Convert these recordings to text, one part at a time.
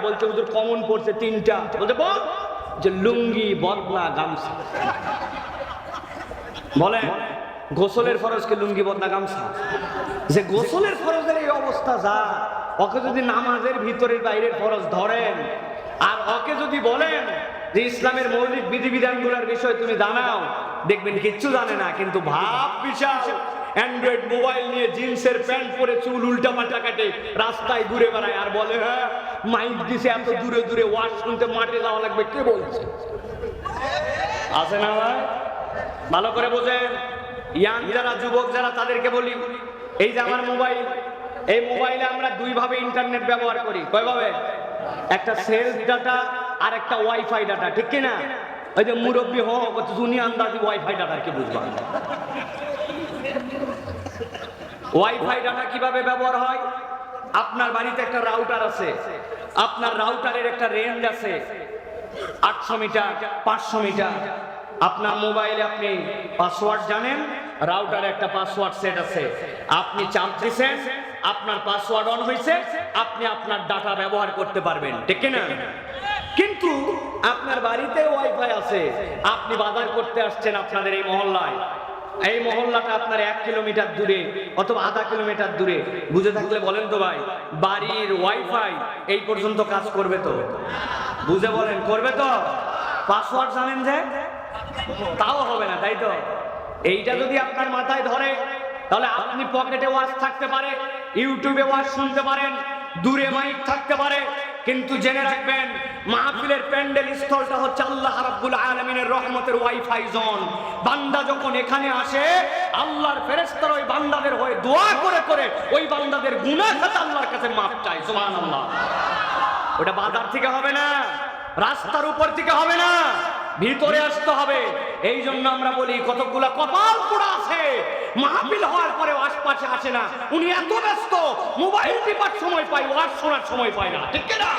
বলছে হুজুর কমন পড়ছে 3টা। বলছে বল, যে লুঙ্গি, বদনা, গামছা। বলেন গোসলের ফরজকে লুঙ্গি, বদনা, গামছা? যে গোসলের ফরজের এই অবস্থা যা, ওকে যদি নামাজের ভিতরের বাইরের ফরজ ধরেন, আর ওকে যদি বলেন যে ইসলামের মৌলিক বিধিবিধানগুলোর বিষয় তুমি জানাও, দেখবেন কিচ্ছু জানে না। কিন্তু ভাব বিশাল, অ্যান্ড্রয়েড মোবাইল নিয়ে জিন্সের প্যান্ট পরে চুল উল্টা পাল্টা কাটে রাস্তায় ঘুরে বেড়ায়, আর বলে হ্যাঁ মাইক দিছে এত দূরে দূরে, ওয়াজ শুনতে মাঠে যাওয়া লাগবে। কে বলছে? আছে না ভাই? ভালো করে বোঝেন। ইয়াং যারা, যুবক যারা, তাদেরকে বলি, এই যে আমার মোবাইল, এই মোবাইলে আমরা দুইভাবে ইন্টারনেট ব্যবহার করি। কয়ভাবে? একটা সেলফ ডাটা আর একটা ওয়াইফাই ডাটা, ঠিক কিনা? ওই যে মুরব্বী হচ্ছে দুনিয়া আন্দাজি ওয়াইফাই ডাটা কি বুঝবা? ওয়াইফাই ডাটা কিভাবে ব্যবহার হয়? আপনার বাড়িতে একটা রাউটার আছে, আপনার রাউটারের একটা রেঞ্জ আছে 800 মিটার, 500 মিটার। আপনার মোবাইলে আপনি পাসওয়ার্ড জানেন, রাউটারে একটা পাসওয়ার্ড সেট আছে, আপনি চাপ দিছেন, আপনার পাসওয়ার্ড অন হয়েছে, আপনি আপনার ডাটা ব্যবহার করতে পারবেন, ঠিক না? কিন্তু আপনার বাড়িতে ওয়াইফাই আছে, আপনি বাজার করতে আসছেন আপনাদের এই মহল্লায়, এই মহল্লাটা আপনার 1 কিলোমিটার দূরে অথবা আধা কিলোমিটার দূরে। বুঝে থাকলে বলেন তো ভাই, বাড়ির ওয়াইফাই এই পর্যন্ত কাজ করবে তো? বুঝে বলেন, করবে তো? পাসওয়ার্ড জানেন যে, তাও হবে না, তাই তো? এইটা যদি আপনার মাথায় ধরে, তাহলে আপনি পকেটে ওয়াজ থাকতে পারে, ইউটিউবে ওয়াজ শুনতে পারেন, দূরে মাইক থাকতে পারে, কিন্তু জেনে রাখবেন মাহফিলের প্যান্ডেল স্থলটা হচ্ছে আল্লাহ রাব্বুল আলামিনের রহমতের ওয়াইফাই জোন। বান্দা যখন এখানে আসে, আল্লাহর ফেরেশতারা ওই বান্দাদের হয়ে দোয়া করে করে ওই বান্দাদের গুনাহ খাতা আল্লাহর কাছে মাফ চায়। সুবহানাল্লাহ। ওটা বাজার থেকে হবে না, রাস্তার উপর থেকে হবে না, ভিতরে আসতে হবে। এই জন্য আমরা বলি কতগুলা কপাল পোড়া আছে, মাহফিল হওয়ার পরে আশপাশে আসে না। উনি এত ব্যস্ত, মোবাইল টিপার সময় পায়, ওয়াজ শোনার সময় পায় না, ঠিক না?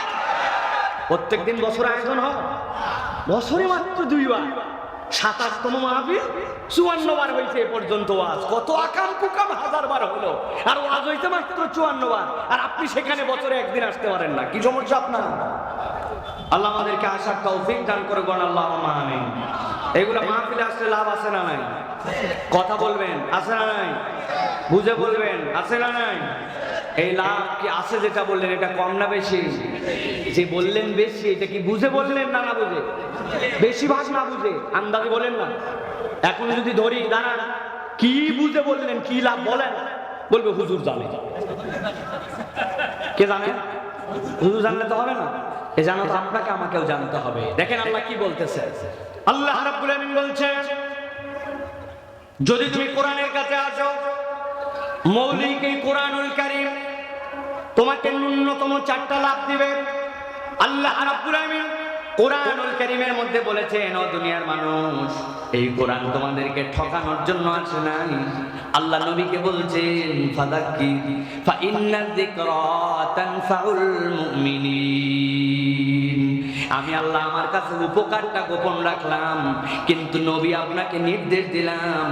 প্রত্যেকদিন বছর আয়োজন হয়, বছরে মাত্র 2 বার, 27তম মাহফিল, 54 বার হয়েছে এ পর্যন্ত ওয়াজ। কত আকাম কুকাম 1000 বার হলো, আর ওয়াজ হইতে মাত্র 54 বার, আর আপনি সেখানে বছরে একদিন আসতে পারেন না। কি সমস্যা আপনার? আল্লাহ আমাদেরকে আসার তৌফিক দান করে, বলেন আল্লাহুম্মা আমিন। এগুলা মাহফিলে আসলে লাভ আছে না নাই? কথা বলবেন, আছে না নাই? বুঝে বলবেন, আছে না নাই? এই লাভ কি আছে? যেটা বললেন এটা কম না বেশি? যে বললেন বেশি, এটা কি বুঝে বললেন না না বুঝে? বেশিরভাগ না বুঝে, আন্দাজে বলেন না। এখন যদি ধরি, দাঁড়ান, কি বুঝে বললেন, কি লাভ বলেন? বলবে হুজুর জানে। কে জানে? হুজুর জানলে তো হবে না, এ জানো তো আপনাকে আমাকেও জানতে হবে। দেখেন আল্লাহ কি বলতেছে। আল্লাহ রাব্বুল আমিন বলছেন, যদি তুমি কোরআনের কাছে আসো, মৌলিক এই কোরআনুল কারীম তোমাকে ন্যূনতম 4টা লাভ দিবে। আল্লাহ রাব্বুল আমিন কোরআনুল কারীমের মধ্যে বলেছেন, ও দুনিয়ার মানুষ, এই কোরআন তোমাদেরকে ঠকানোর জন্য আসে নাই। আল্লাহ নবীকে বলছেন, ফাযাক্কির ফা ইন্নায যিকরা তানফাউল মুমিনিন। আমি আল্লাহ আমার কাছে উপকারটা গোপন রাখলাম, কিন্তু নবী আপনাকে নির্দেশ দিলাম,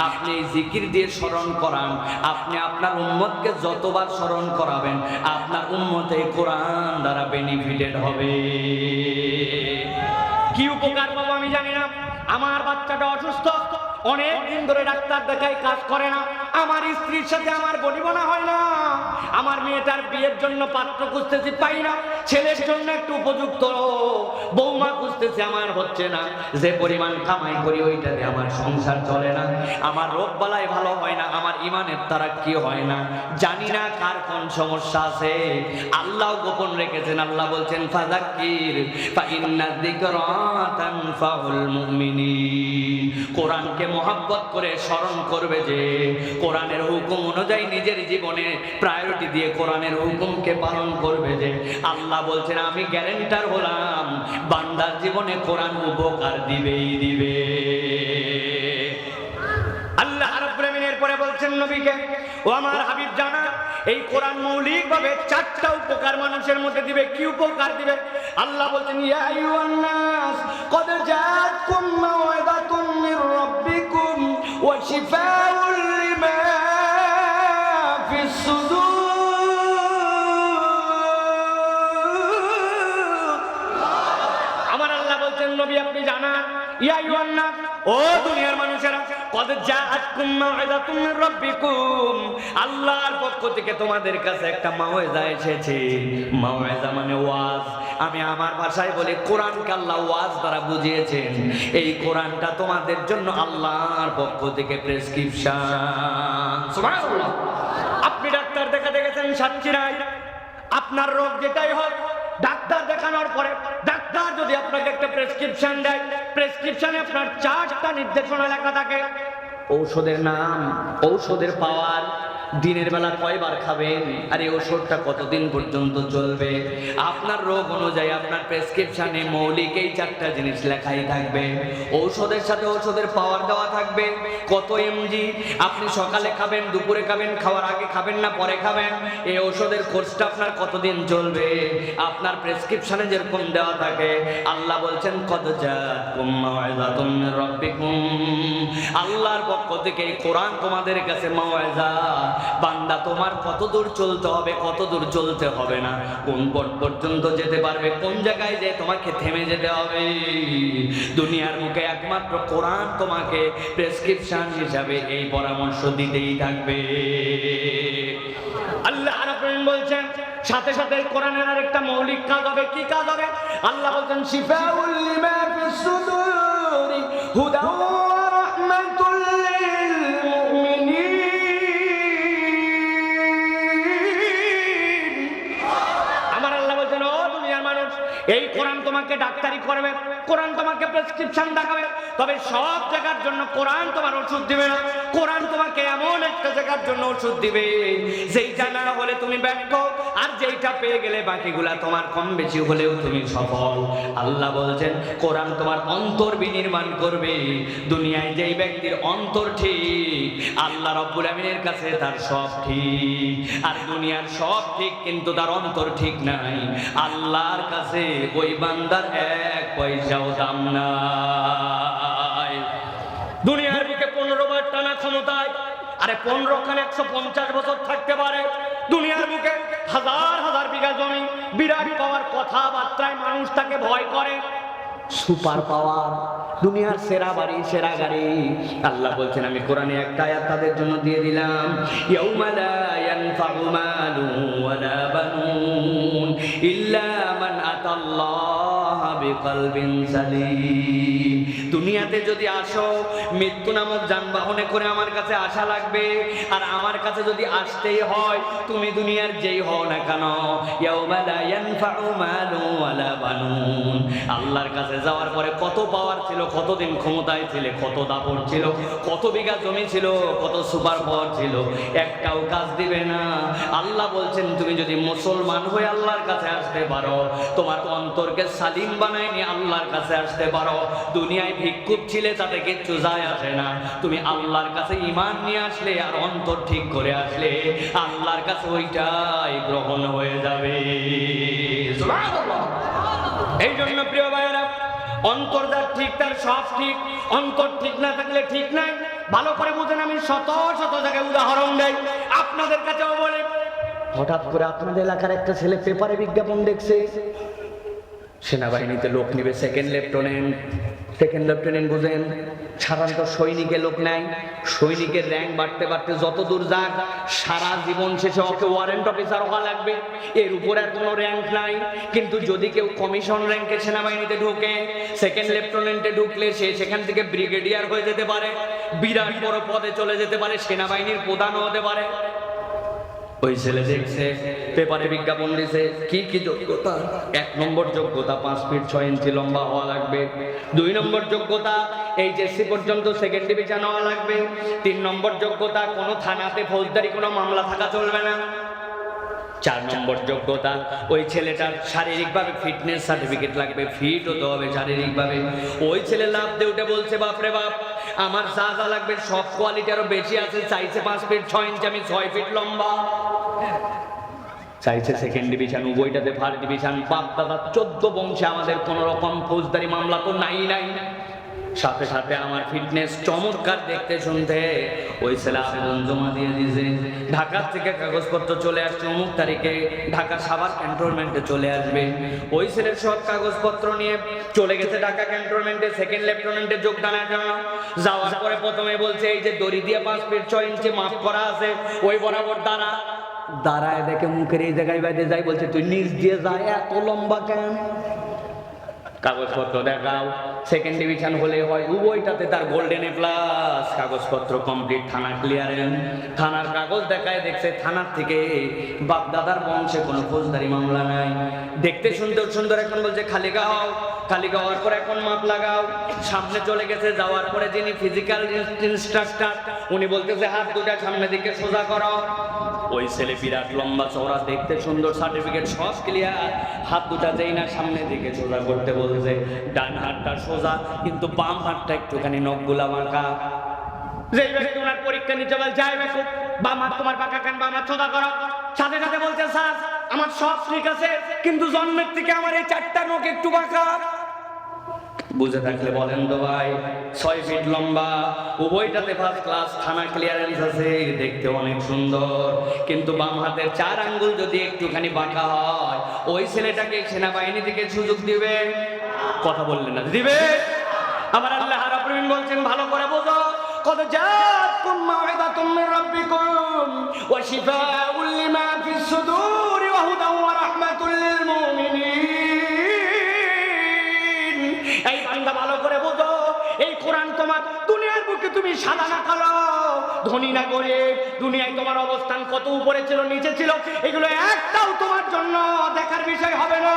আপনি জিকির দিয়ে স্মরণ করান। আপনি আপনার উম্মতকে যতবার স্মরণ করাবেন, আপনার উম্মত এই কোরআন দ্বারা বেনিফিটেড হবে। কি উপকার পাবো আমি জানি না। আমার বাচ্চাটা অসুস্থ, অনেক দিন ধরে ডাক্তার দেখাই, কাজ করে না। আমার স্ত্রীর সাথে আমার বনিবনা হয় না। আমার মেয়েটার বিয়ের জন্য পাত্র খুঁজতেছি, পাই না। ছেলের জন্য একটু উপযুক্ত বৌমা খুঁজতেছি, আমার হচ্ছে না। যে পরিমাণ কামাই করি ওইটাতে আমার সংসার চলে না। আমার রোগ বালাই ভালো হয় না, আমার ইমানের তারাক্কি হয় না। জানি না কার কোন সমস্যা আছে, আল্লাহ গোপন রেখেছেন। আল্লাহ বলছেন, ফাযাক্কির ফা ইন্নায যিকরা তানফাউল মুমিনিন। কোরআনকে মহব্বত করে স্মরণ করবে, যে কোরআনের হুকুম অনুযায়ী নিজের জীবনে প্রায়োরিটি দিয়ে কোরআনের হুকুমকে পালন করবে, যে আল্লাহ বলছেন আমি গ্যারান্টার হলাম বান্দার জীবনে কোরআন উপকার দিবেই দিবে। আল্লাহ রাব্বুল আমিন এরপরে বলছেন নবীকে, ও আমার হাবিব জানা, এই কোরআন মৌলিকভাবে 4টা উপকার মানুষের মধ্যে দিবে। কি উপকার দিবে? আল্লাহ বলছেন, ইয়া আইয়ুহান নাস ক্বাদ জাআতকুম মাওইযাতুম মির রাব্বিকুম ওয়া শিফাউল লিমা ফিস সুদূর। বলছেন নবী আপনি জানান, ইয়া আইয়ুহান নাস, ও দুনিয়ার মানুষেরা, কদ জাআতকুম মাউইযাতুম মির রাব্বিকুম, আল্লাহর পক্ষ থেকে তোমাদের কাছে একটা মাউইযা এসেছে। মাউইযা মানে ওয়াজ। আমি আমার ভাষায় বলি, কোরআনকে আল্লাহ ওয়াজ দ্বারা বুঝিয়েছেন। এই কোরআনটা তোমাদের জন্য আল্লাহর পক্ষ থেকে প্রেসক্রিপশন। সুবহানাল্লাহ। আপনি ডাক্তার দেখাতে গেছেন সাতক্ষীরায়, আপনার রোগ যেটাই হোক, ডাক্তার দেখানোর পরে ডাক্তার যদি আপনাকে একটা প্রেসক্রিপশন দেয়, প্রেসক্রিপশনে আপনার 4টা নির্দেশনা লেখা থাকে। ঔষধের নাম, ঔষধের পাওয়ার, দিনের বেলা কয়বার খাবেন, আর এই ওষুধটা কতদিন পর্যন্ত চলবে। আপনার রোগ অনুযায়ী আপনার প্রেসক্রিপশনে মৌলিক এই 4টা জিনিস লেখাই থাকবে। ঔষধের সাথে ঔষধের পাওয়ার দেওয়া থাকবে, কত এমজি আপনি সকালে খাবেন, দুপুরে খাবেন, খাওয়ার আগে খাবেন না পরে খাবেন, এই ঔষধের কোর্সটা আপনার কতদিন চলবে, আপনার প্রেসক্রিপশনে যেরকম দেওয়া থাকে। আল্লাহ বলছেন কদ জাআতকুম মাউইযাতুম মির রাব্বিকুম, আল্লাহর পক্ষ থেকে এই কোরআন তোমাদের কাছে মাউইযা। বান্দা তোমার কত দূর চলতে হবে, কত দূর চলতে হবে না, কোন পথ পর্যন্ত যেতে পারবে, কোন জায়গায় যে তোমাকে থেমে যেতে হবে, দুনিয়ার মুখে একমাত্র কোরআন তোমাকে প্রেসক্রিপশন হিসাবে এই পরামর্শ দিতেই থাকবে। আল্লাহ রাব্বুল বলছেন সাথে সাথে কোরআনের আরেকটা মৌলিক কাজ হবে। কি কাজ হবে? আল্লাহ বলছেন শিফাউল লিমা ফিস সুদুরি হুদা ওয়া রাহমাতুল লিল মুমিনিন। আমার আল্লাহ বলছেন, ও দুনিয়ার মানুষ, এই কোরআন তোমাকে ডাক্তারি করবে, কোরআন তোমাকে প্রেসক্রিপশন দেখাবে, তবে সব জায়গার জন্য কোরআন তোমার ওষুধ দিবে না। কোরআন তোমাকে এমন একটা জায়গার জন্য ওষুধ দিবে যেইটা না হলে তুমি ব্যর্থ, আর যেইটা পেয়ে গেলে বাকিগুলা তোমার কম বেশি হলেও তুমি সফল। আল্লাহ বলছেন কোরআন তোমার অন্তর বিনির্মাণ করবে। দুনিয়ায় যেই ব্যক্তির অন্তর ঠিক, আল্লাহ রাব্বুল আমিনের কাছে তার সব ঠিক, আর দুনিয়ার সব ঠিক কিন্তু তার অন্তর ঠিক নাই, আল্লাহর কাছে ওই বান্দার 1 পয়সাও দাম নাই। দুনিয়ার বুকে 15 বার টানা ক্ষমতায়, আরে 15 খানে 150 বছর থাকতে পারে। দুনিয়ার বুকে হাজার হাজার বিঘা জমি, বিরাট পাওয়ার কথাবার্তায় মানুষ তাকে ভয় করে। সুপার পাওয়ার, দুনিয়ার সেরা বাড়ি, সেরা গাড়ি। আল্লাহ বলছেন আমি কোরআনে একটা আয়াত তাদের জন্য দিয়ে দিলাম, ইয়াউমা লা ইয়ানফাউ মালু ওয়ালা বানুন ইল্লা মান আতাল্লাহা বিকলবিন সালিম। দুনিয়াতে যদি আসো, মৃত্যু নামক যানবাহনে করে আমার কাছে আসা লাগবে, আর আমার কাছে যদি আসতেই হয়, তুমি দুনিয়ার যেই হও না কেন, ইয়াউমা লা ইয়ানফাউ মালু ওয়ালা বানুন, আল্লাহর কাছে যাওয়ার পরে কত পাওয়ার ছিল, কতদিন ক্ষমতায় ছিলে, কত দাপট ছিল, কত বিঘা জমি ছিল, কত সুপার পাওয়ার ছিল, একটাও কাজ দিবে না। আল্লাহ বলছেন তুমি যদি মুসলমান হয়ে আল্লাহর কাছে আসতে পারো, তোমার অন্তরকে সালিম বানায় নিয়ে আল্লাহর কাছে আসতে পারো, দুনিয়ায় ভিক্ষুক ছিলে তাতে কিচ্ছু যায় আসে না। তুমি আল্লাহর কাছে ঈমান নিয়ে আসলে আর অন্তর ঠিক করে আসলে, আল্লাহর কাছে ওইটাই গ্রহণ হয়ে যাবে। সুবহানাল্লাহ। এই জন্য প্রিয় ভাইয়েরা, অন্তর যার ঠিক তার সব ঠিক, অন্তর ঠিক না থাকলে ঠিক নাই। ভালো করে বুঝেন, আমি শত শত জায়গায় উদাহরণ দেই, আপনাদের কাছেও বলি। হঠাৎ করে আপনাদের এলাকার একটা ছেলে পেপারে বিজ্ঞাপন দেখছে, সেনাবাহিনীতে লোক নিবে সেকেন্ড লেফটেন্যান্ট। সেকেন্ড লেফটেন্যান্ট বুঝেন, সাধারণত সৈনিকে লোক নেয়, সৈনিকের র্যাঙ্ক বাড়তে বাড়তে যত দূর যাক, সারা জীবন শেষে ওকে ওয়ারেন্ট অফিসার হওয়া লাগবে, এর উপরে আর কোনো র্যাঙ্ক নাই। কিন্তু যদি কেউ কমিশন র্যাঙ্কে সেনাবাহিনীতে ঢুকে, সেকেন্ড লেফটেন্যান্টে ঢুকলে সে সেখান থেকে ব্রিগেডিয়ার হয়ে যেতে পারে, বিরাট বড় পদে চলে যেতে পারে, সেনাবাহিনীর প্রধানও হতে পারে। ওই ছেলে দেখছে পেপারে বিজ্ঞাপন দিছে, কি কি যোগ্যতা? 1 নম্বর যোগ্যতা 5 ফিট 6 ইঞ্চি লম্বা হওয়া লাগবে। 2 নম্বর যোগ্যতা এইচএসসি পর্যন্ত সেকেন্ড ডিভিশন হওয়া লাগবে। 3 নম্বর যোগ্যতা কোনো থানাতে ফৌজদারি কোনো মামলা থাকা চলবে না। 4 নম্বর যোগ্যতা ওই ছেলেটার শারীরিকভাবে ফিটনেস সার্টিফিকেট লাগবে, ফিট হতে হবে শারীরিকভাবে। ওই ছেলে লাভ দিয়ে উঠে বলছে, বাপরে বাপ, আমার যা যা লাগবে সব কোয়ালিটি আরো বেশি আছে, চাইছে 5 ফিট 6 ইঞ্চি, আমি 6 ফিট লম্বা। চাইছে সেকেন্ড ডিভিশন, উভয়টাতে ফার্স্ট ডিভিশন। বাপ দাদা 14 বংশে আমাদের কোনো রকম ফৌজদারি মামলা তো নাই। সাথে সাথে আমার ফিটনেস চমৎকার দেখতে শুনতে ওই ছেলে আবেদন জমা দিয়ে দিয়েছে, ঢাকা থেকে কাগজপত্র চলে আসছে, অমুক তারিখে ঢাকা সাভার ক্যান্টনমেন্টে চলে আসবে। ওই ছেলের সব কাগজপত্র নিয়ে চলে গেছে ঢাকা ক্যান্টনমেন্টে সেকেন্ড লেফটেন্যান্টে যোগদানের জন্য। যাওয়ার পরে প্রথমে বলছে এই যে দড়ি দিয়ে 5 ফিট 6 ইঞ্চি মাপ করা আছে ওই বরাবর দাঁড়ায় দেখে মুখের এই জায়গায় বাইরে যাই, বলছে তুই নিচ দিয়ে যা, এত লম্বা কেন? কাগজপত্র দেখাও, সেকেন্ড ডিভিশন হলে হয়, উভয়টাতে তার গোল্ডেন এ প্লাস, কাগজপত্র কমপ্লিট, থানা ক্লিয়ারেন্স। থানার কাগজ দেখায় দেখছে থানার থেকে বাপ দাদার বংশে কোনো ফৌজদারি মামলা নাই। দেখতে সুন্দর সুন্দর, এখন বলছে খালি গাও, খালি গাওয়ার পর এখন মাপ লাগাও। সামনে চলে গেছে, যাওয়ার পরে যিনি ফিজিক্যাল ইনস্ট্রাক্টর উনি বলতেছে হাত দুটা সামনের দিকে সোজা করো। ওই ছেলে বিরাট লম্বা চওড়া, দেখতে সুন্দর, সার্টিফিকেট সব ক্লিয়ার, হাত দুটা যেই না সামনের দিকে সোজা করতে বলছে। ডান হাতটা সোজা কিন্তু বাম হাতটা একটুখানি নখগুলা বাঁকা। যেই ব্যক্তি ওনার পরীক্ষা নিতে বল যাই বেকুব, বাম হাত তোমার বাঁকা কেন, বাম হাত সোজা করো। সাথে সাথে বলছে স্যার আমার সব ঠিক আছে কিন্তু জন্মের থেকে আমার এই 4টা নখ একটু বাঁকা। বুঝে থাকলে বলেন তো ভাই, 6 ফিট লম্বা, উভয়টাতে ফার্স্ট ক্লাস, থানা ক্লিয়ারেন্স আছে, দেখতে অনেক সুন্দর, কিন্তু বাম হাতের 4 আঙ্গুল যদি একটুখানি বাঁকা হয়, ওই ছেলেটাকে সেনাবাহিনী থেকে সুযোগ দিবে? কথা বললেন না, দিবে? আবার আল্লাহ রাব্বুল আলামিন বলছেন ভালো করে বোঝো, কদ জাআতকুম মাউইযাতুম মির রাব্বিকুম ওয়া শিফাউল লিমা ফিস সুদুরি ওয়া হুদাও ওয়া রাহমাতুল লিল মুমিনিন। এই বান্দা ভালো করে বোঝো, এই কোরআন তোমার দুনিয়ার বুকে তুমি সাদা না কালো, ধনী না গরিব, দুনিয়ায় তোমার অবস্থান কত উপরে ছিল নিচে ছিল, এগুলো একটাও তোমার জন্য দেখার বিষয় হবে না।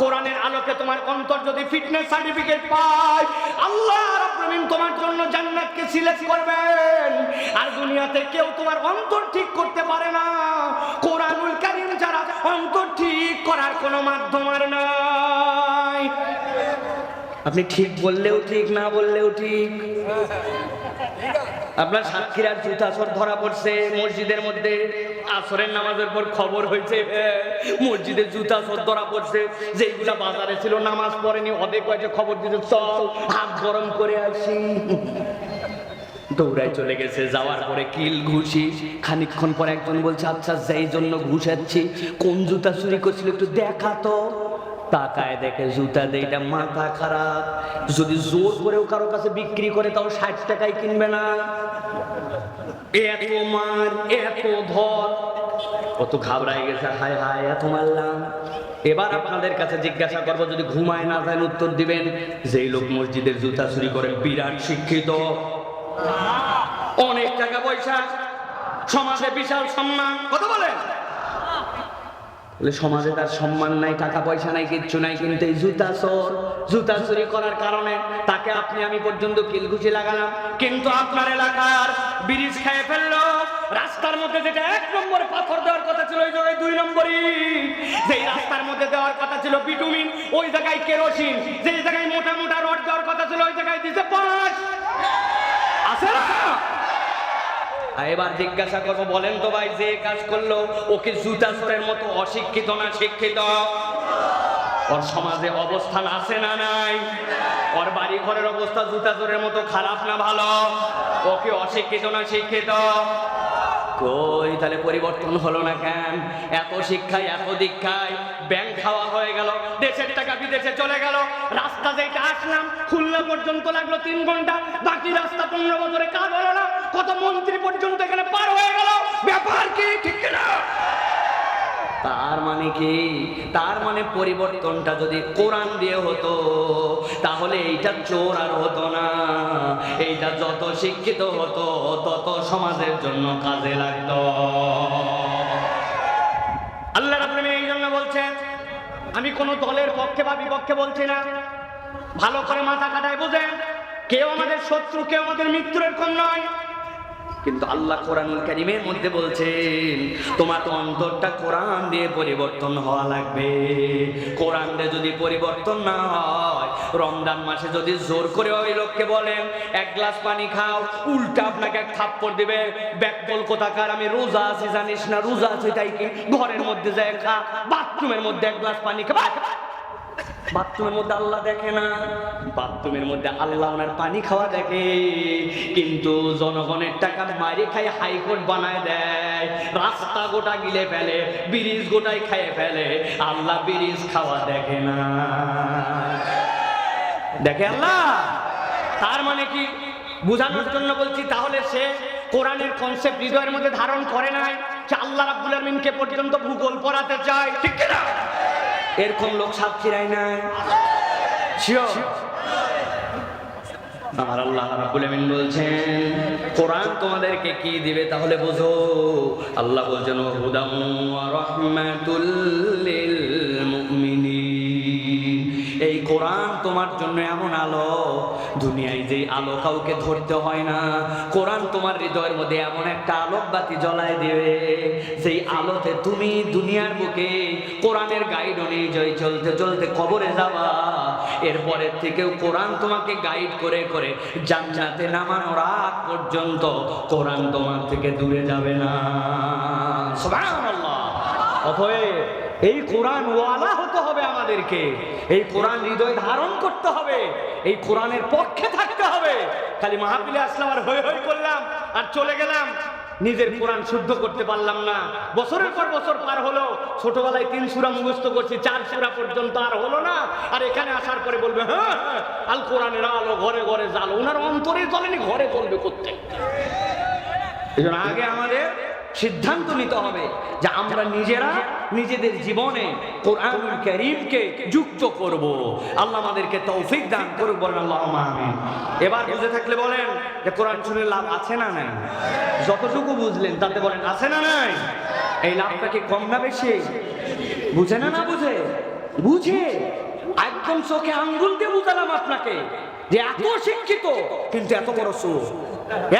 কোরআনের আলোকে তোমার অন্তর যদি ফিটনেস সার্টিফিকেট পায়, আল্লাহ রাব্বুল আলামিন তোমার জন্য জান্নাতকে সিলেক্ট করবেন। আর দুনিয়াতে কেউ তোমার অন্তর ঠিক করতে পারে না, কোরআনুল কারীম ছাড়া অন্তর ঠিক করার কোনো মাধ্যম আর নাই। আপনি ঠিক বললেও ঠিক, না বললেও ঠিক। আপনার সাতক্ষীরার জুতাচোর ধরা পড়ছে মসজিদের মধ্যে, আসরের নামাজের পর খবর হয়েছে মসজিদে জুতাচোর ধরা পড়ছে, যেইগুলা বাজারে ছিল নামাজ পড়েনি, ওদের কয়েছে খবর দিতে চল হাত গরম করে আসি। দৌড়ায় চলে গেছে, যাওয়ার পরে কিল ঘুষি। খানিকক্ষণ পর একজন বলছে আচ্ছা যেই জন্য ঘুষাচ্ছি কোন জুতা চুরি করছিল একটু দেখা তো। তাকায় দেখে জুতা দেইটা মাথা খারাপ, যদি জোর করেও কারো কাছে বিক্রি করে তাও 60 টাকায় কিনবে না। এত মার, এত ধর, কত ঘাবড়ায় গেছে, হায় হায় এত মারলাম। এবার আপনাদের কাছে জিজ্ঞাসা করবো, যদি ঘুমায় না যান উত্তর দিবেন। যেই লোক মসজিদের জুতা চুরি করে বিরাট শিক্ষিত, অনেক টাকা পয়সা, সমাজে বিশাল সম্মান, কথা বলেন। সমাজে তার সম্মান নাই, টাকা পয়সা নাই, কিচ্ছু নাই, কিন্তু এই জুতা চুরি করার কারণে তাকে আপনি আমি পর্যন্ত কিলঘুষি লাগালাম। কিন্তু আপনার এলাকার ব্রিজ খেয়ে ফেললো, রাস্তার মধ্যে যেটা 1 নম্বরে পাথর দেওয়ার কথা ছিল ওই জায়গায় 2 নম্বরই, যেই রাস্তার মধ্যে দেওয়ার কথা ছিল বিটুমিন ওই জায়গায় কেরোসিন, যেই জায়গায় মোটা মোটা রড দেওয়ার কথা ছিল ওই জায়গায় দিছে পাঁচ। আছে না? এবার জিজ্ঞাসা করবো, বলেন তো ভাই যে কাজ করলো ওকে জুতা চোরের মতো অশিক্ষিত না শিক্ষিত? ওর সমাজে অবস্থান আছে না নাই? ওর বাড়ি ঘরের অবস্থা জুতা চোরের মতো খারাপ না ভালো? ওকে অশিক্ষিত না শিক্ষিত? কই তাহলে পরিবর্তন হলো না কেন? এত শিক্ষায় এত দীক্ষায় ব্যাংক খাওয়া হয়ে গেল, দেশের টাকা বিদেশে চলে গেল। রাস্তা যেটা আসলাম খুলনা পর্যন্ত লাগলো 3 ঘন্টা, বাকি রাস্তা 15 বছরে কাজ হলো না। কত মন্ত্রী পর্যন্ত এখানে পার হয়ে গেল, ব্যাপার কি ঠিক না? তার মানে কি? তার মানে পরিবর্তনটা যদি কোরআন দিয়ে হতো তাহলে এইটা চোর আর হতো না, এইটা যত শিক্ষিত হতো তত সমাজের জন্য কাজে লাগতো। আল্লাহ রাব্বুল আলামিন এই জন্য বলছেন, আমি কোন দলের পক্ষে বা বিপক্ষে বলছি না, ভালো করে মাথা কাটায় বুঝেন, কেউ আমাদের শত্রু, কেউ আমাদের মিত্রের কম নয়। কিন্তু আল্লাহ কোরআনুল কারীমের মধ্যে বলছেন তোমার অন্তরটা কোরআন দিয়ে পরিবর্তন হওয়া লাগবে। কোরআন দিয়ে যদি পরিবর্তন না হয়, রমজান মাসে যদি জোর করে ওই লোককে বলেন 1 গ্লাস পানি খাও, উল্টা আপনাকে এক থাপ্পড় দিবে। ব্যাকবল কোথাকার, আমি রোজা আছি জানিস না? রোজা আছে তাই কি ঘরের মধ্যে যায় খা, বাথরুমের মধ্যে 1 গ্লাস পানি খা। বাথরুমের মধ্যে আল্লাহ দেখে না, বাথরুমের মধ্যে আল্লাহ ওনার পানি খাওয়া দেখে, কিন্তু জনগণের টাকা মারি খায় হাইকোর্ট বানায় দেয়, রাস্তা গোটা গিলে ফেলে, ব্রিজ গোটাই খাইয়ে ফেলে, আল্লাহ ব্রিজ খাওয়া দেখে না। দেখে আল্লাহ। তার মানে কি বুঝানোর জন্য বলছি, তাহলে সে কোরআনের কনসেপ্ট হৃদয়ের মধ্যে ধারণ করে নাই, সে আল্লাহ রাব্বুল আলামিনকে পর্যন্ত ভূগোল পড়াতে চায়, ঠিক কি না? এরকম লোক সাক্ষীরাই নাই। শিওর। আমার আল্লাহ রাব্বুল আমিন বলছেন কোরআন তোমাদেরকে কি দিবে তাহলে বুঝো। আল্লাহ বলছেন হুদাম ওয়া রাহমাতুল লিল মুমিনিন, এই কোরআন তোমার জন্য এমন আলো, দুনিয়ায় যে আলো কাউকে ধরতে হয় না, কোরআন তোমার হৃদয়ের মধ্যে এমন একটা আলোকবাতি জ্বলায় দেবে, সেই আলোতে তুমি দুনিয়ার বুকে কোরআনের গাইড অনুযায়ী চলতে চলতে কবরে যাবা, এরপরের থেকেও কোরআন তোমাকে গাইড করে করে জান্নাতে নামানোর আগ পর্যন্ত কোরআন তোমার থেকে দূরে যাবে না। সুবহানাল্লাহ। অতএব এই কোরআন ওয়ালা হতে হবে আমাদেরকে, এই কোরআন হৃদয় ধারণ করতে হবে, এই কোরআনের পক্ষে থাকতে হবে। খালি মাহফিলে আসলাম আর হই হই করলাম আর চলে গেলাম, নিজের কোরআন শুদ্ধ করতে পারলাম না, বছরের পর বছর পার হলো, ছোটবেলায় 3 সূরা মুখস্থ করছি, 4 সূরা পর্যন্ত আর হলো না, আর এখানে আসার পরে বলবে হ্যাঁ আল কোরআনের আলো ঘরে ঘরে জালো, ওনার অন্তরে জ্বলেনি, ঘরে জ্বলবে করতে। এই জন্য আগে আমাদের সিদ্ধান্ত নিতে হবে যে আমরা নিজেরা নিজেদের জীবনে কোরআনুল কারীমকে যুক্ত করব। আল্লাহ আমাদেরকে তৌফিক দান করুক, বলেন আল্লাহুম্মা আমিন। এবার বুঝে থাকলে বলেন যে কোরআন শুনে লাভ আছে না নাই? যতটুকু বুঝলেন তাতে বলেন আছে না নাই? এই লাভটা কি কম না বেশি? বুঝে না না বুঝে? বুঝে। একদম চোখে আঙ্গুল দিয়ে বুঝালাম আপনাকে যে এত শিক্ষিত কিন্তু এত বড় চোর,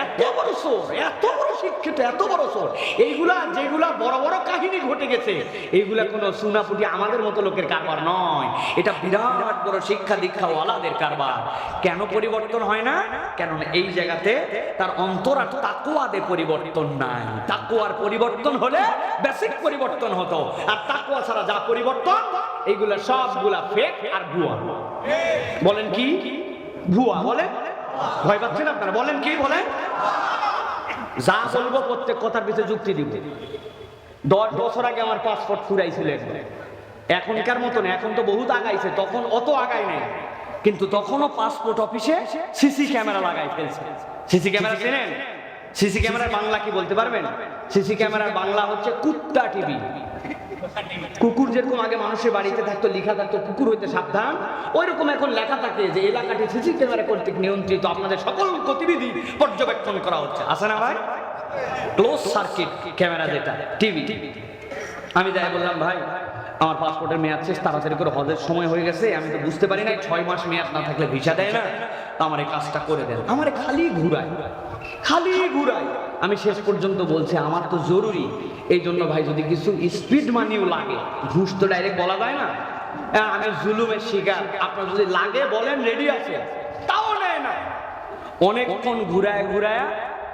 এত বড় চোর, এত বড় শিক্ষিত, এত বড় চোর। এইগুলা যেগুলা বড় বড় কাহিনী ঘটে গেছে, এইগুলা কোনো সুনাপুটি আমাদের মতো লোকের কারবার নয়, এটা বিরাট বড় শিক্ষা দীক্ষা ওয়ালাদের কারবার। কেন পরিবর্তন হয় না? কেননা এই জায়গাতে তার অন্তর আর তাকওয়াতে পরিবর্তন নাই। তাকওয়ার পরিবর্তন হলে বেসিক পরিবর্তন হতো, আর তাকওয়া ছাড়া যা পরিবর্তন এইগুলা সবগুলা ফেক আর ভুয়া। বলেন কি? ভুয়া। বলেন, ভয় পাচ্ছেন আপনারা? বলেন কি? বলেন। যা বলবো প্রত্যেক কথার পিছনে যুক্তি দিব। 10 বছর আগে আমার পাসপোর্ট ফুরাইছিল, এখনকার মতো না, এখন তো বহুত আগাইছে, তখন অত আগাই নাই, কিন্তু তখনও পাসপোর্ট অফিসে সিসি ক্যামেরা লাগাই ফেলছে। সিসি ক্যামেরা চেনেন? সিসি ক্যামেরার বাংলা কি বলতে পারবেন? সিসি ক্যামেরার বাংলা হচ্ছে কুত্তা টিভি। কুকুর যেরকম আগে মানুষের বাড়িতে থাকতো, লেখা থাকতো কুকুর হইতে সাবধান, ওই রকম এখন লেখা থাকে যে এলাকাটি সিসি ক্যামেরা কর্তৃক নিয়ন্ত্রিত, আপনাদের সকল গতিবিধি পর্যবেক্ষণ করা হচ্ছে। আছে না ভাই? ক্লোজ সার্কিট ক্যামেরা, যেটা টিভি। আমি যাই বললাম ভাই আমার পাসপোর্টের মেয়াদ শেষ, তাড়াতাড়ি করে হজের সময় হয়ে গেছে, আমি তো বুঝতে পারি না 6 মাস মেয়াদ না থাকলে ভিসা দেয় না, তা আমার এই কাজটা করে দেন। আমার খালি ঘুরায়, খালি ঘুরায়। আমি শেষ পর্যন্ত বলছি আমার তো জরুরি, এই জন্য ভাই যদি কিছু স্পিড মানিও লাগে, ঘুষ তো ডাইরেক্ট বলা যায় না, আমি জুলুমের শিকার, আপনার যদি লাগে বলেন রেডি আছে, তাও নেয় না। অনেকক্ষণ ঘুরায় ঘুরায়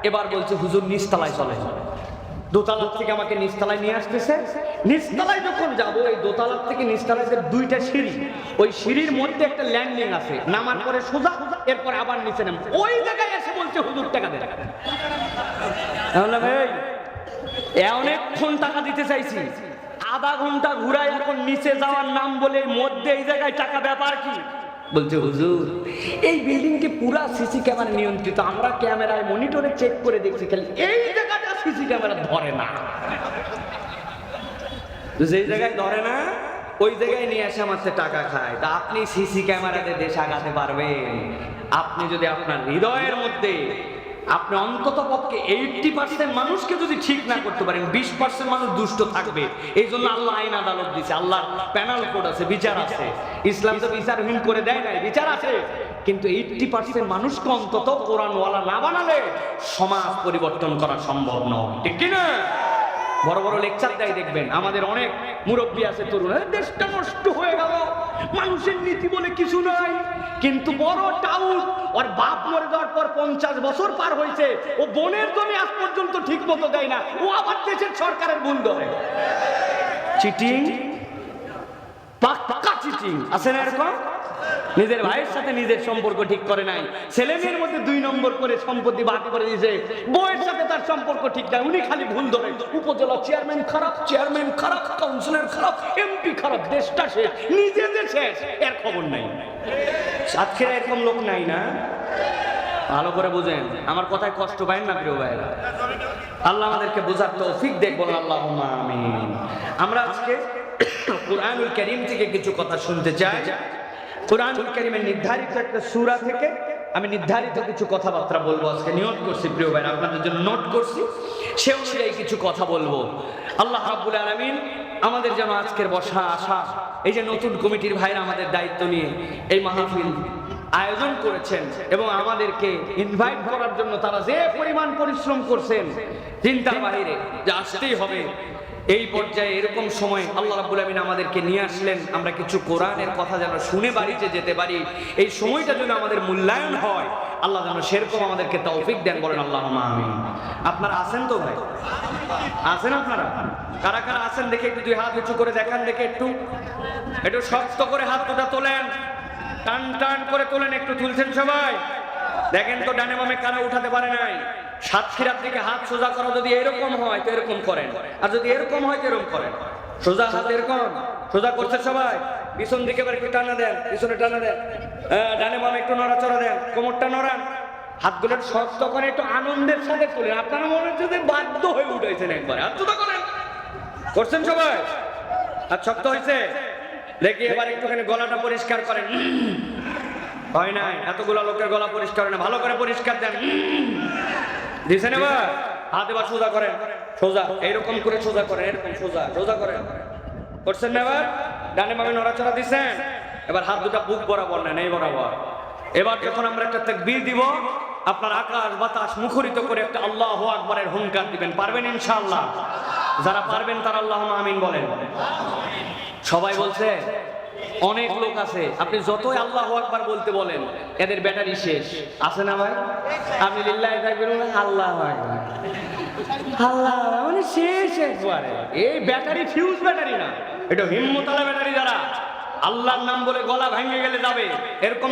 এবার বলছে হুজুর নিচতলায় চলে। দোতলার থেকে আমাকে নিচতলায় নিয়ে আসতেছে। নিচতলায় যখন যাবো, এই দোতলার থেকে নিচতলায় 2টা সিঁড়ি, ওই সিঁড়ির মধ্যে একটা ল্যান্ডিং আছে, নামার পরে সোজা, এরপরে আবার নিচে নাম, ওই জায়গায় এসে বলছে হুজুর টাকা দেন। অনেকক্ষণ টাকা দিতে চাইছি, আধা ঘন্টা ঘুরাই এখন নিচে যাওয়ার নাম বলে মধ্যে এই জায়গায় টাকা, ব্যাপার কি? বলছে হুজুর এই বিল্ডিং কে পুরা সিসি ক্যামেরা নিয়ন্ত্রিত, আমরা ক্যামেরায় মনিটরে চেক করে দেখছি, খালি এই জায়গাটা সিসি ক্যামেরা ধরে না। যেই জায়গায় ধরে না ওই জায়গায় নিয়ে এসে আমার টাকা খায়। তা আপনি সিসি ক্যামেরাতে দেশ আগাতে পারবেন আপনি যদি আপনার হৃদয়ের মধ্যে আপনি অন্তত পক্ষে 80% মানুষকে যদি ঠিক না করতে পারেন, 20% মানুষ দুষ্ট থাকবে। এই জন্য আল্লাহ আইন আদালত দিচ্ছে, আল্লাহ প্যানেল কোড আছে, বিচার আছে। ইসলাম তো বিচারহীন করে দেয় নাই, বিচার আছে। কিন্তু 80% মানুষকে অন্তত কোরআনওয়ালা না বানালে সমাজ পরিবর্তন করা সম্ভব নয়, ঠিক কিনা? বড় বড় লেকচার দেয় দেখবেন, আমাদের অনেক মুরব্বী আছে তরুণ, দেশটা নষ্ট হয়ে গেল, মানুষের নীতি বলে কিছু নাই। কিন্তু বড় টাউন, ওর বাপ মরে যাওয়ার পর 50 বছর পার হয়েছে, ও বোনের জমি আজ পর্যন্ত ঠিক মতো দেয় না, ও আবার দেশের সরকারের ভুল ধরে। চিটিং, পাক্কা চিটিং। চিটিং, আছে না এরকম? নিজের ভাইয়ের সাথে নিজের সম্পর্ক ঠিক করে নাই, ছেলে মেয়ের মধ্যে 2 নম্বর করে সম্পত্তি ভাগ করে দিয়েছে, বউয়ের সাথে তার সম্পর্ক ঠিক নাই, উনি খালি ভুল ধরে, উপজেলা চেয়ারম্যান খারাপ, কাউন্সিলর খারাপ, এমপি খারাপ, দেশটা শেষ, নিজে যে শেষ, এর খবর নাই। সাতক্ষীরা এরকম লোক নাই না? ভালো করে বুঝেন, আমার কথায় কষ্ট পাইন না প্রিয় ভাইরা। আল্লাহ আমাদেরকে বোঝার তৌফিক দেখ, বলেন আল্লাহুম্মা আমিন। আমরা আজকে কুরআনুল কারীম থেকে কিছু কথা শুনতে চাই। কুরআনুল কারীমের নির্ধারিত একটা সূরা থেকে আমি নির্ধারিত কিছু কথাবার্তা বলবো আজকে, নিয়ত করছি প্রিয় ভাইরা, আপনাদের জন্য নোট করছি, সে অনুযায়ী কিছু কথা বলবো। আল্লাহ রাব্বুল আলামিন আমাদের যেন আজকের বসা আসা, এই যে নতুন কমিটির ভাইরা আমাদের দায়িত্ব নিয়ে এই মাহফিল আয়োজন করেছেন এবং আমাদেরকে ইনভাইট করার জন্য তারা যে পরিমাণ পরিশ্রম করছেন চিন্তার বাইরে, যে আসতেই হবে, এই পর্যায়ে এরকম সময় আল্লাহ রাব্বুল আমিন আমাদেরকে নিয়ে আসলেন, আমরা কিছু কোরআনের কথা যেন শুনে বাড়িতে যেতে পারি, এই সময়টা যেন আমাদের মূল্যায়ন হয়, আল্লাহ যেন সেরকম আমাদেরকে তৌফিক দেন, বলেন আল্লাহুম্মা আমিন। আপনারা আছেন তো ভাই? আছেন আপনারা? কারা কারা আছেন দেখে একটু 2 হাত উঁচু করে দেখান, দেখে একটু শক্ত করে হাত দুটা তোলেন, টান টান করে তোলেন, একটু তুলছেন সবাই? দেখেন তো ডানে বামে কারা উঠাতে পারে নাই। সাতক্ষীরার দিকে হাত সোজা করা যদি এরকম হয় তো এরকম করেন, আর যদি এরকম হয় তো এরকম করেন। সোজা হাত এরকম সোজা করছে সবাই, পিছন দিকে এবার একটু টানা দেন, পিছনে টানা দেন, ডানে বামে একটু নড়াচড়া দেন, কোমরটা নড়ান, হাতগুলো শক্ত করে একটু আনন্দের সাথে তোলেন। আপনারা মনে হচ্ছে যে বাধ্য হয়ে উঠেছেন একবারে, হাত সোজা করেন, করছেন সবাই? আর শক্ত হয়েছে দেখি, এবার একটুখানি গলাটা পরিষ্কার করেন। হয় নাই, এতগুলো লোকের গলা পরিষ্কার না, ভালো করে পরিষ্কার দেন, দিছেন? এবার হাত এবার সোজা করেন, সোজা এইরকম করে সোজা করেন, এরকম সোজা করেন, করছেন না? এবার ডানে বামে নড়াচড়া দিছেন, এবার হাত দুটা বুক বরাবর নেন, এই বরাবর। এবার যখন আমরা একটা তাকবীর দিব, আপনার আকাশ বাতাস মুখরিত করে একটা আল্লাহু আকবারের হুঙ্কার দিবেন। পারবেন ইনশাআল্লাহ? যারা পারবেন তারা আল্লাহুম্মা আমিন বলেন। সবাই বলছে? অনেক লোক আছে, আপনি যতই আল্লাহু আকবার বলতে বলেন এদের ব্যাটারি শেষ, আছে না ভাই? আপনি লিল্লাহি তাকবীর বলেন, আল্লাহু আকবার, আল্লাহ মানে শেষ একবারে। এই ব্যাটারি ফিউজ ব্যাটারি না, এটা হিম্মতালা ব্যাটারি, যারা আল্লাহর নাম বলে গলা ভেঙে গেলে যাবে এরকম